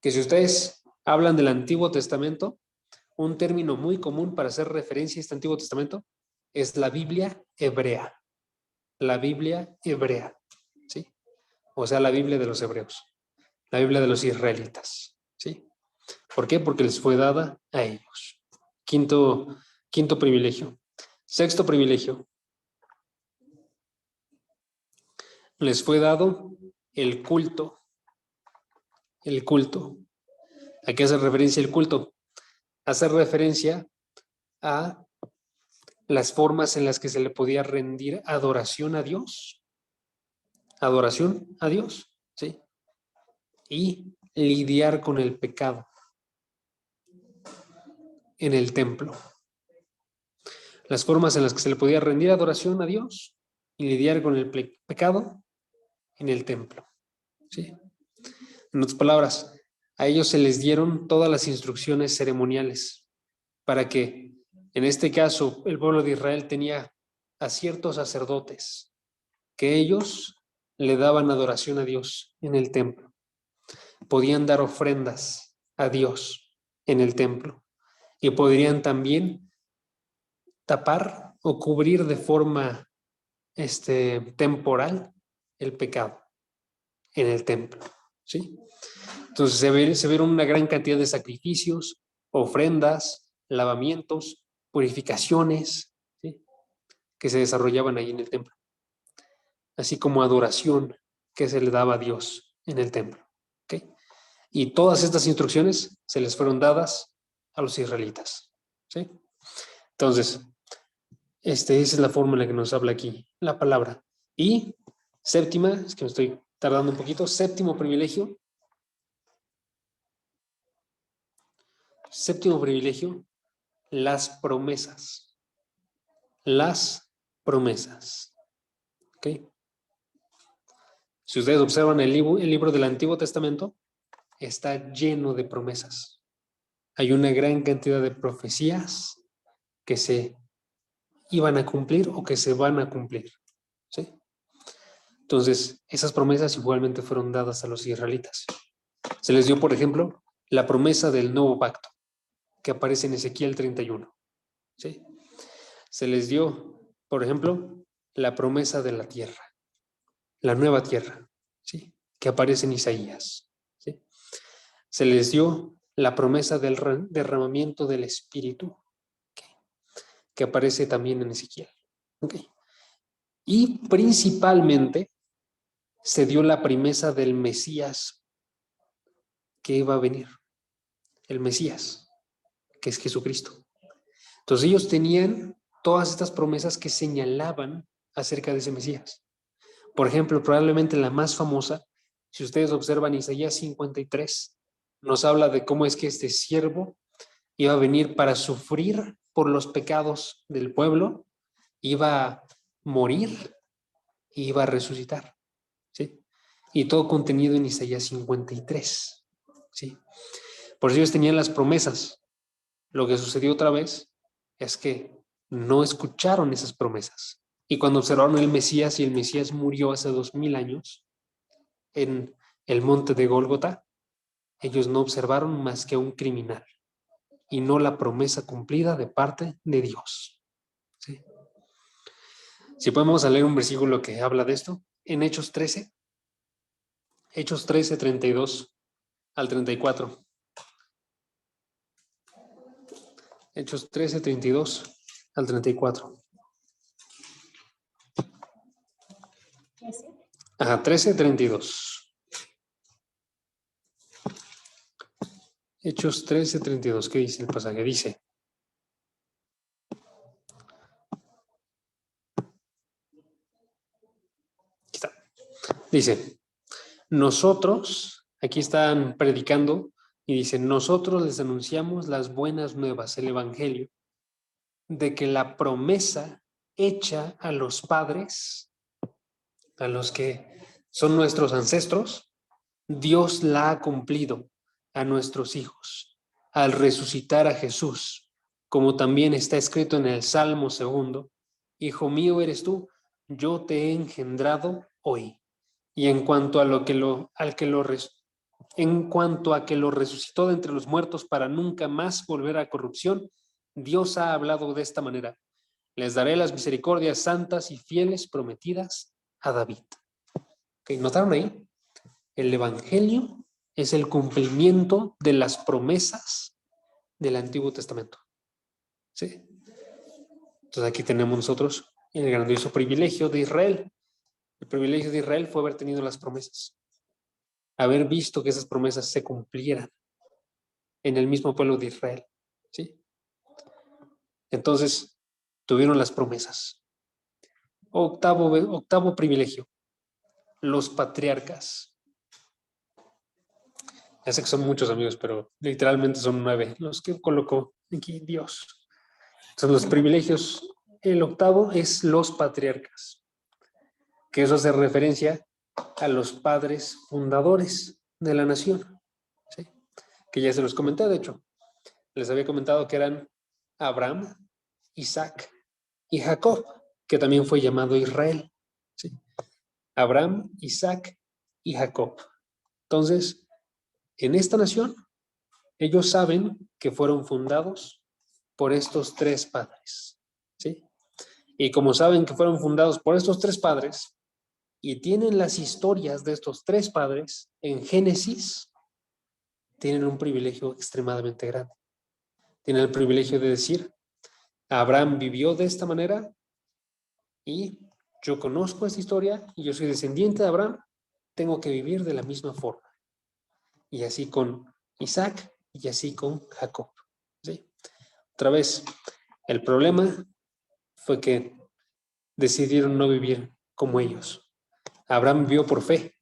que si ustedes hablan del Antiguo Testamento, un término muy común para hacer referencia a este Antiguo Testamento es la Biblia hebrea. La Biblia hebrea, ¿sí? O sea, la Biblia de los hebreos, la Biblia de los israelitas, ¿sí? ¿Por qué? Porque les fue dada a ellos. Quinto privilegio. Sexto privilegio. Les fue dado el culto. El culto. ¿A qué hace referencia el culto? Hace referencia a las formas en las que se le podía rendir adoración a Dios. Adoración a Dios, ¿sí? Y lidiar con el pecado en el templo. Las formas en las que se le podía rendir adoración a Dios y lidiar con el pecado en el templo, ¿sí? En otras palabras, a ellos se les dieron todas las instrucciones ceremoniales para que, en este caso, el pueblo de Israel tenía a ciertos sacerdotes que ellos le daban adoración a Dios en el templo. Podían dar ofrendas a Dios en el templo y podrían también tapar o cubrir de forma temporal el pecado en el templo, ¿sí? Entonces se vieron una gran cantidad de sacrificios, ofrendas, lavamientos, purificaciones, ¿sí? Que se desarrollaban ahí en el templo, así como adoración que se le daba a Dios en el templo, ¿okay? Y todas estas instrucciones se les fueron dadas a los israelitas, ¿sí? Entonces, esa es la forma en la que nos habla aquí la palabra. Y séptima, es que me estoy tardando un poquito, séptimo privilegio. Séptimo privilegio, las promesas. Las promesas. ¿Ok? Si ustedes observan el libro del Antiguo Testamento, está lleno de promesas. Hay una gran cantidad de profecías que se iban a cumplir o que se van a cumplir, ¿sí? Entonces, esas promesas igualmente fueron dadas a los israelitas. Se les dio, por ejemplo, la promesa del nuevo pacto, que aparece en Ezequiel 31, ¿sí? Se les dio, por ejemplo, la promesa de la tierra, la nueva tierra, ¿sí? Que aparece en Isaías, ¿sí? Se les dio la promesa del derramamiento del Espíritu, que aparece también en Ezequiel, ¿okay? Y principalmente se dio la promesa del Mesías que iba a venir, el Mesías, que es Jesucristo. Entonces ellos tenían todas estas promesas que señalaban acerca de ese Mesías. Por ejemplo, probablemente la más famosa, si ustedes observan Isaías 53, nos habla de cómo es que este siervo iba a venir para sufrir por los pecados del pueblo, iba a morir y iba a resucitar, ¿sí? Y todo contenido en Isaías 53, ¿sí? Por eso ellos tenían las promesas. Lo que sucedió otra vez es que no escucharon esas promesas. Y cuando observaron el Mesías y el Mesías murió hace 2000 años en el monte de Gólgota, ellos no observaron más que a un criminal y no la promesa cumplida de parte de Dios, ¿sí? Si podemos leer un versículo que habla de esto, en Hechos 13, 32 al 34. Hechos 13, 32 al 34. Ajá, 13, 32. Hechos 13, 32. ¿Qué dice el pasaje? Dice: aquí está. Dice, nosotros, aquí están predicando y dicen, nosotros les anunciamos las buenas nuevas, el evangelio, de que la promesa hecha a los padres, a los que son nuestros ancestros, Dios la ha cumplido a nuestros hijos, al resucitar a Jesús, como también está escrito en el Salmo 2, Hijo mío eres tú, yo te he engendrado hoy. Y en cuanto a que lo resucitó de entre los muertos para nunca más volver a corrupción, Dios ha hablado de esta manera: les daré las misericordias santas y fieles prometidas a David. ¿Okay? ¿Notaron ahí? El Evangelio es el cumplimiento de las promesas del Antiguo Testamento. ¿Sí? Entonces aquí tenemos nosotros el grandioso privilegio de Israel. El privilegio de Israel fue haber tenido las promesas, haber visto que esas promesas se cumplieran en el mismo pueblo de Israel. ¿Sí? Entonces, tuvieron las promesas. Octavo privilegio, los patriarcas. Ya sé que son muchos, amigos, pero literalmente son 9 los que colocó aquí Dios. Son los privilegios. El octavo es los patriarcas, que eso hace referencia a los padres fundadores de la nación, ¿sí? Que ya se los comenté, de hecho. Les había comentado que eran Abraham, Isaac y Jacob, que también fue llamado Israel. ¿Sí? Abraham, Isaac y Jacob. Entonces, en esta nación, ellos saben que fueron fundados por estos 3 padres. ¿Sí? Y como saben que fueron fundados por estos 3 padres y tienen las historias de estos 3 padres en Génesis, tienen un privilegio extremadamente grande. Tienen el privilegio de decir: Abraham vivió de esta manera y yo conozco esta historia y yo soy descendiente de Abraham, tengo que vivir de la misma forma. Y así con Isaac y así con Jacob. ¿Sí? Otra vez, el problema fue que decidieron no vivir como ellos. Abraham vivió por fe,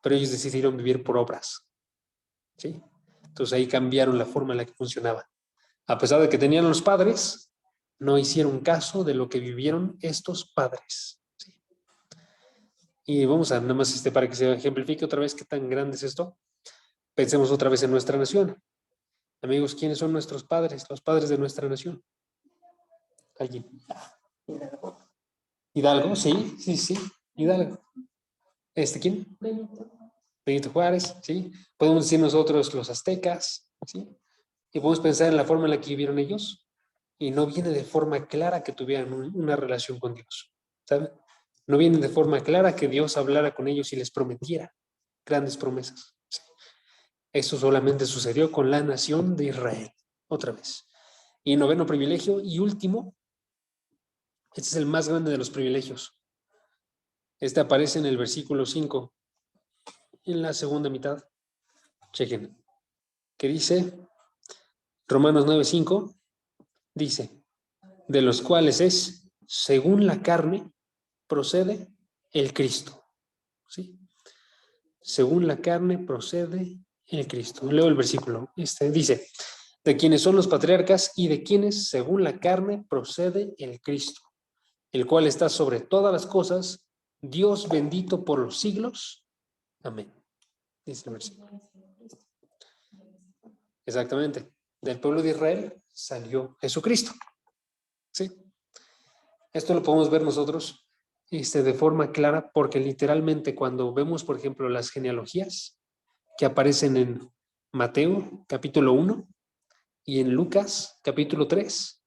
pero ellos decidieron vivir por obras. ¿Sí? Entonces ahí cambiaron la forma en la que funcionaba. A pesar de que tenían los padres, no hicieron caso de lo que vivieron estos padres. ¿Sí? Y vamos a nada más para que se ejemplifique otra vez qué tan grande es esto. Pensemos otra vez en nuestra nación. Amigos, ¿quiénes son nuestros padres? Los padres de nuestra nación. ¿Alguien? Hidalgo, sí, sí, sí. Hidalgo. ¿Quién? Benito Juárez, ¿sí? Podemos decir nosotros los aztecas, ¿sí? Y podemos pensar en la forma en la que vivieron ellos y no viene de forma clara que tuvieran una relación con Dios, ¿saben? No viene de forma clara que Dios hablara con ellos y les prometiera grandes promesas. ¿Sí? Eso solamente sucedió con la nación de Israel, otra vez. Y noveno privilegio y último, este es el más grande de los privilegios. Este aparece en el versículo 5, en la segunda mitad. Chequen. Que dice, Romanos 9:5, dice, de los cuales es, según la carne, procede el Cristo. ¿Sí? Según la carne procede el Cristo. Leo el versículo. Dice, de quienes son los patriarcas y de quienes, según la carne, procede el Cristo, el cual está sobre todas las cosas, Dios bendito por los siglos. Amén. Dice el versículo. Exactamente. Del pueblo de Israel salió Jesucristo. ¿Sí? Esto lo podemos ver nosotros de forma clara porque literalmente cuando vemos, por ejemplo, las genealogías que aparecen en Mateo capítulo 1 y en Lucas capítulo 3,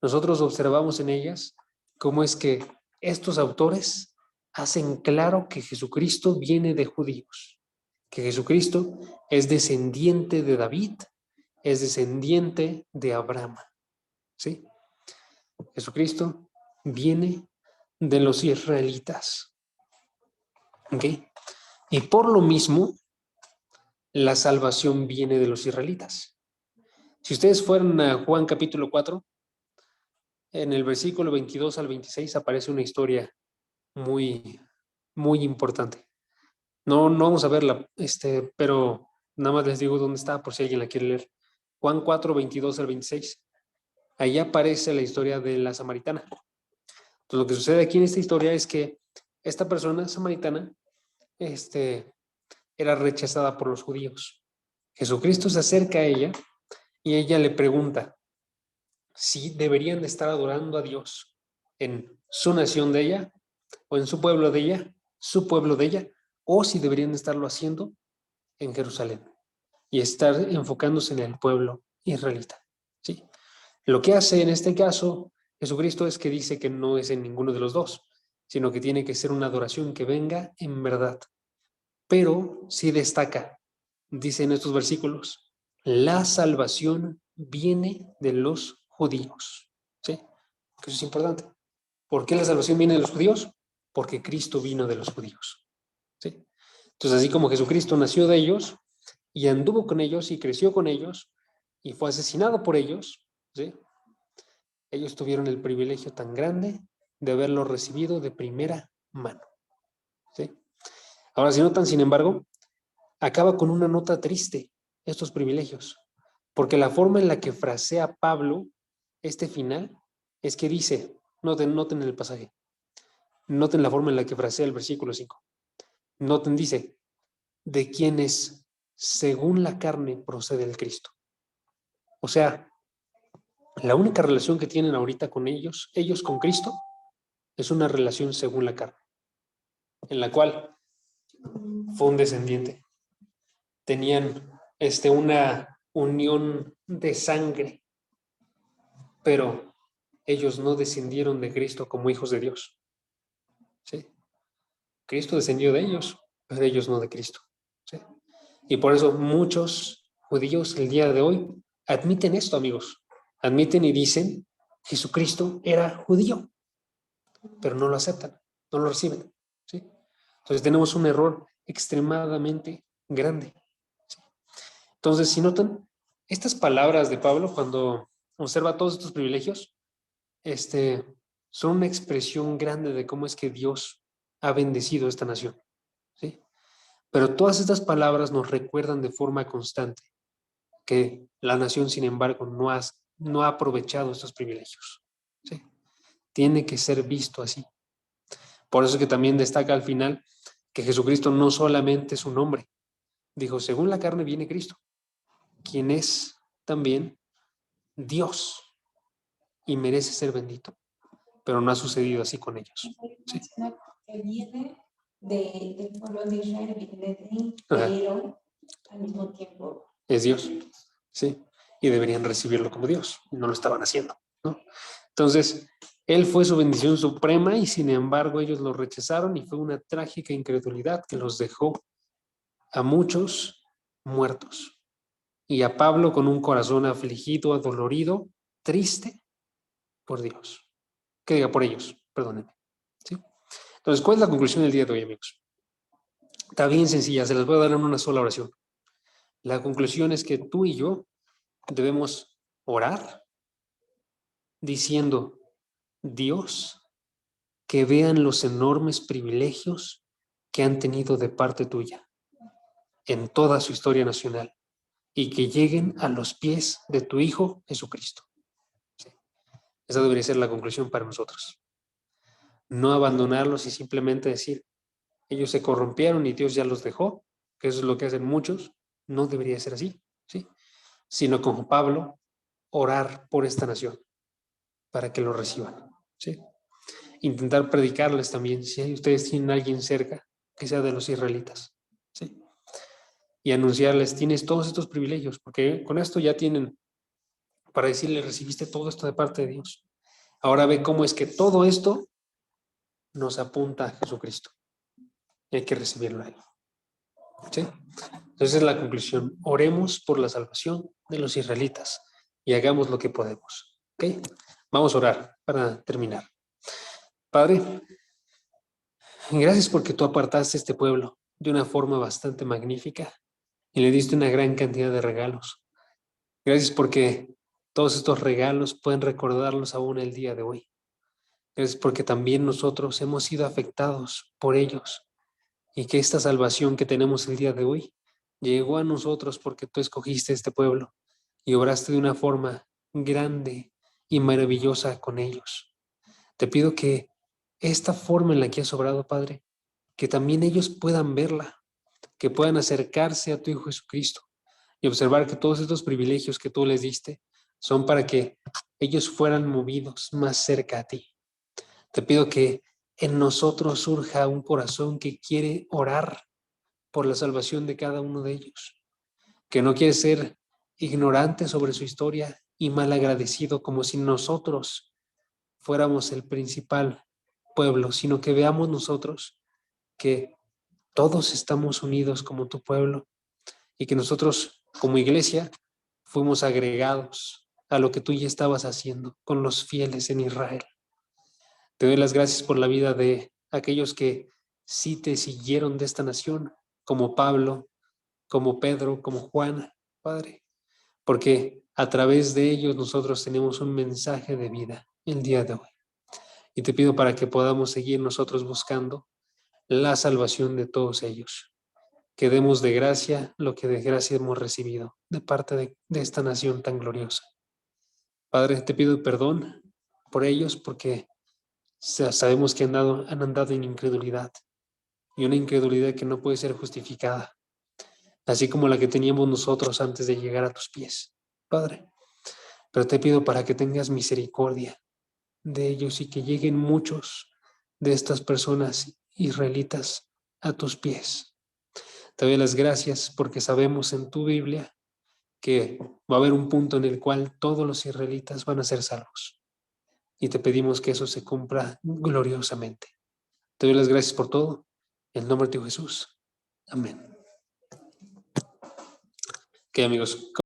nosotros observamos en ellas cómo es que estos autores hacen claro que Jesucristo viene de judíos, que Jesucristo es descendiente de David, es descendiente de Abraham. ¿Sí? Jesucristo viene de los israelitas. ¿Ok? Y por lo mismo, la salvación viene de los israelitas. Si ustedes fueran a Juan capítulo 4, en el versículo 22 al 26 aparece una historia muy, muy importante. No vamos a verla, pero nada más les digo dónde está por si alguien la quiere leer. Juan 4, 22 al 26. Ahí aparece la historia de la samaritana. Entonces, lo que sucede aquí en esta historia es que esta persona samaritana era rechazada por los judíos. Jesucristo se acerca a ella y ella le pregunta si deberían de estar adorando a Dios en su nación de ella, o en su pueblo de ella, o si deberían de estarlo haciendo en Jerusalén y estar enfocándose en el pueblo israelita. ¿Sí? Lo que hace en este caso Jesucristo es que dice que no es en ninguno de los dos, sino que tiene que ser una adoración que venga en verdad. Pero sí destaca, dice en estos versículos, la salvación viene de los judíos. ¿Sí? Eso es importante. ¿Por qué la salvación viene de los judíos? Porque Cristo vino de los judíos. ¿Sí? Entonces, así como Jesucristo nació de ellos y anduvo con ellos y creció con ellos y fue asesinado por ellos, ¿sí? Ellos tuvieron el privilegio tan grande de haberlo recibido de primera mano. ¿Sí? Ahora, si notan, sin embargo, acaba con una nota triste estos privilegios, porque la forma en la que frasea Pablo este final es que dice, noten el pasaje, noten la forma en la que frasea el versículo 5. Noten, dice, de quienes según la carne procede el Cristo. O sea, la única relación que tienen ahorita con ellos con Cristo, es una relación según la carne, en la cual fue un descendiente. Tenían una unión de sangre, pero ellos no descendieron de Cristo como hijos de Dios. ¿Sí? Cristo descendió de ellos, pero ellos no de Cristo. ¿Sí? Y por eso muchos judíos el día de hoy admiten esto, amigos. Admiten y dicen, Jesucristo era judío, pero no lo aceptan, no lo reciben. ¿Sí? Entonces tenemos un error extremadamente grande. ¿Sí? Entonces, si notan, estas palabras de Pablo, cuando observa todos estos privilegios, son una expresión grande de cómo es que Dios ha bendecido esta nación. ¿Sí? Pero todas estas palabras nos recuerdan de forma constante que la nación, sin embargo, no ha aprovechado estos privilegios. ¿Sí? Tiene que ser visto así. Por eso es que también destaca al final que Jesucristo no solamente es un hombre. Dijo, según la carne viene Cristo, quien es también Dios y merece ser bendito. Pero no ha sucedido así con ellos. ¿Sí? Que viene del pueblo de Israel, viene de él, pero al mismo tiempo es Dios. ¿Sí? Y deberían recibirlo como Dios. Y no lo estaban haciendo, ¿no? Entonces, Él fue su bendición suprema y sin embargo ellos lo rechazaron y fue una trágica incredulidad que los dejó a muchos muertos. Y a Pablo con un corazón afligido, adolorido, triste por Dios. Que diga por ellos, perdónenme. ¿Sí? Entonces, ¿cuál es la conclusión del día de hoy, amigos? Está bien sencilla, se las voy a dar en una sola oración. La conclusión es que tú y yo debemos orar diciendo, Dios, que vean los enormes privilegios que han tenido de parte tuya en toda su historia nacional y que lleguen a los pies de tu Hijo Jesucristo. Sí. Esa debería ser la conclusión para nosotros. No abandonarlos y simplemente decir, ellos se corrompieron y Dios ya los dejó, que eso es lo que hacen muchos. No debería ser así, ¿sí? Sino como Pablo, orar por esta nación para que lo reciban, ¿sí? Intentar predicarles también, si ustedes tienen a alguien cerca que sea de los israelitas, ¿sí? Y anunciarles, tienes todos estos privilegios, porque con esto ya tienen para decirles, recibiste todo esto de parte de Dios. Ahora ve cómo es que todo esto nos apunta a Jesucristo. Y hay que recibirlo a Él, ¿sí? Entonces es la conclusión. Oremos por la salvación de los israelitas y hagamos lo que podemos, ¿ok? Vamos a orar para terminar. Padre, gracias porque tú apartaste este pueblo de una forma bastante magnífica y le diste una gran cantidad de regalos. Gracias porque todos estos regalos pueden recordarlos aún el día de hoy. Gracias porque también nosotros hemos sido afectados por ellos y que esta salvación que tenemos el día de hoy llegó a nosotros porque tú escogiste este pueblo y obraste de una forma grande y maravillosa con ellos. Te pido que esta forma en la que has obrado, Padre, que también ellos puedan verla, que puedan acercarse a tu Hijo Jesucristo y observar que todos estos privilegios que tú les diste son para que ellos fueran movidos más cerca a ti. Te pido que en nosotros surja un corazón que quiere orar por la salvación de cada uno de ellos, que no quiere ser ignorante sobre su historia y mal agradecido como si nosotros fuéramos el principal pueblo, sino que veamos nosotros que todos estamos unidos como tu pueblo y que nosotros como iglesia fuimos agregados a lo que tú ya estabas haciendo con los fieles en Israel. Te doy las gracias por la vida de aquellos que sí te siguieron de esta nación, como Pablo, como Pedro, como Juan, Padre, porque a través de ellos nosotros tenemos un mensaje de vida el día de hoy. Y te pido para que podamos seguir nosotros buscando la salvación de todos ellos. Que demos de gracia lo que de gracia hemos recibido de parte de esta nación tan gloriosa. Padre, te pido perdón por ellos porque sabemos que han andado en incredulidad y una incredulidad que no puede ser justificada, así como la que teníamos nosotros antes de llegar a tus pies, Padre. Pero te pido para que tengas misericordia de ellos y que lleguen muchos de estas personas israelitas a tus pies. Te doy las gracias porque sabemos en tu Biblia que va a haber un punto en el cual todos los israelitas van a ser salvos. Y te pedimos que eso se cumpla gloriosamente. Te doy las gracias por todo. En el nombre de Jesús. Amén. Ok, amigos.